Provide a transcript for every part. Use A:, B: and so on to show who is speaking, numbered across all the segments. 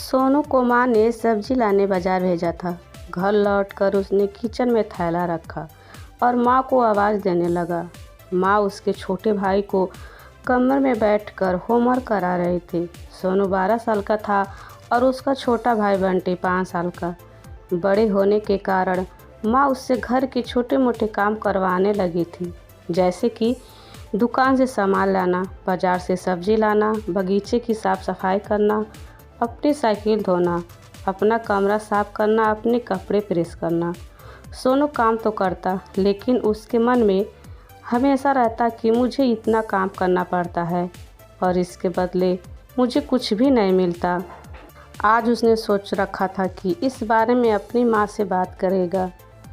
A: सोनू को माँ ने सब्जी लाने बाजार भेजा था। घर लौटकर उसने किचन में थैला रखा और माँ को आवाज़ देने लगा। माँ उसके छोटे भाई को कमर में बैठकर होमवर्क करा रही थी। सोनू 12 साल का था और उसका छोटा भाई बंटी 5 साल का। बड़े होने के कारण माँ उससे घर के छोटे मोटे काम करवाने लगी थी, जैसे कि दुकान से सामान लाना, बाज़ार से सब्जी लाना, बगीचे की साफ़ सफाई करना, अपनी साइकिल धोना, अपना कमरा साफ़ करना, अपने कपड़े प्रेस करना। सोनू काम तो करता, लेकिन उसके मन में हमेशा रहता कि मुझे इतना काम करना पड़ता है और इसके बदले मुझे कुछ भी नहीं मिलता। आज उसने सोच रखा था कि इस बारे में अपनी माँ से बात करेगा,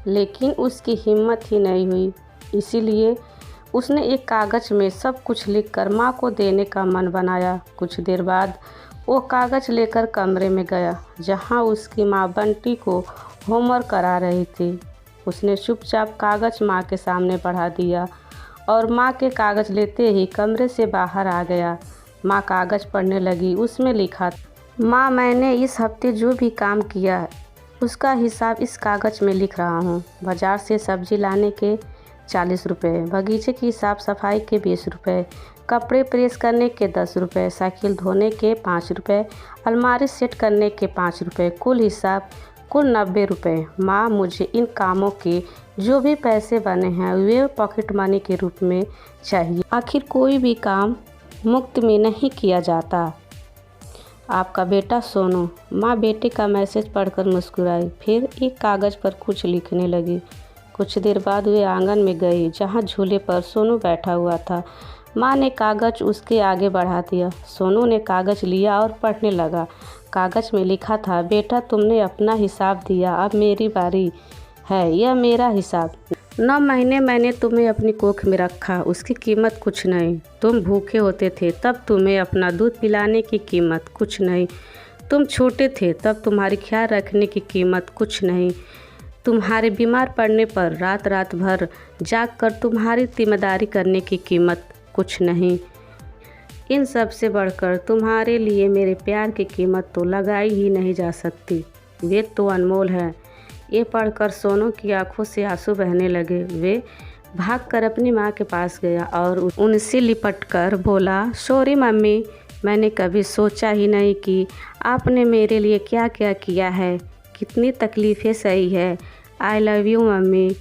A: लेकिन उसकी हिम्मत ही नहीं हुई। इसीलिए उसने एक कागज़ में सब कुछ लिखकर माँ को देने का मन बनाया। कुछ देर बाद वो कागज़ लेकर कमरे में गया, जहाँ उसकी माँ बंटी को होमवर्क करा रही थी। उसने चुपचाप कागज़ माँ के सामने बढ़ा दिया और माँ के कागज़ लेते ही कमरे से बाहर आ गया। माँ कागज़ पढ़ने लगी। उसमें लिखा, माँ, मैंने इस हफ्ते जो भी काम किया है उसका हिसाब इस कागज़ में लिख रहा हूँ। बाज़ार से सब्ज़ी लाने के 40 रुपये, बगीचे की साफ़ सफाई के 20 रुपये, कपड़े प्रेस करने के 10 रुपये, साइकिल धोने के 5 रुपये, अलमारी सेट करने के 5 रुपये, कुल हिसाब कुल 90 रुपये। माँ, मुझे इन कामों के जो भी पैसे बने हैं वे पॉकेट मनी के रूप में चाहिए। आखिर कोई भी काम मुफ्त में नहीं किया जाता। आपका बेटा सोनू। माँ बेटे का मैसेज पढ़कर मुस्कुराई, फिर एक कागज़ पर कुछ लिखने लगी। कुछ देर बाद वे आंगन में गई, जहाँ झूले पर सोनू बैठा हुआ था। माँ ने कागज़ उसके आगे बढ़ा दिया। सोनू ने कागज़ लिया और पढ़ने लगा। कागज़ में लिखा था, बेटा, तुमने अपना हिसाब दिया, अब मेरी बारी है। यह मेरा हिसाब। 9 महीने मैंने तुम्हें अपनी कोख में रखा, उसकी कीमत कुछ नहीं। तुम भूखे होते थे तब तुम्हें अपना दूध पिलाने की कीमत कुछ नहीं। तुम छोटे थे तब तुम्हारी ख्याल रखने की कीमत कुछ नहीं। तुम्हारे बीमार पड़ने पर रात रात भर जागकर तुम्हारी जिम्मेदारी करने की कीमत कुछ नहीं। इन सब से बढ़कर तुम्हारे लिए मेरे प्यार की कीमत तो लगाई ही नहीं जा सकती। वे तो अनमोल है। ये पढ़कर सोनू की आंखों से आंसू बहने लगे। वे भागकर अपनी माँ के पास गया और उनसे लिपटकर बोला, सॉरी मम्मी, मैंने कभी सोचा ही नहीं कि आपने मेरे लिए क्या क्या किया है, कितनी तकलीफ़ें सही है। I love you mummy.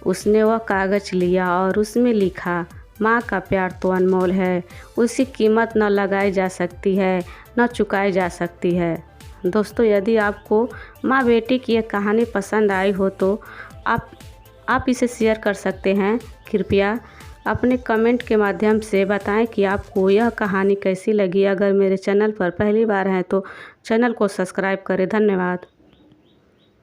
A: उसने वह कागज़ लिया और उसमें लिखा, माँ का प्यार तो अनमोल है, उसकी कीमत न लगाई जा सकती है, न चुकाई जा सकती है। दोस्तों, यदि आपको माँ बेटी की यह कहानी पसंद आई हो तो आप इसे शेयर कर सकते हैं। कृपया अपने कमेंट के माध्यम से बताएं कि आपको यह कहानी कैसी लगी। अगर मेरे चैनल पर पहली बार हैं तो चैनल को सब्सक्राइब करें। धन्यवाद।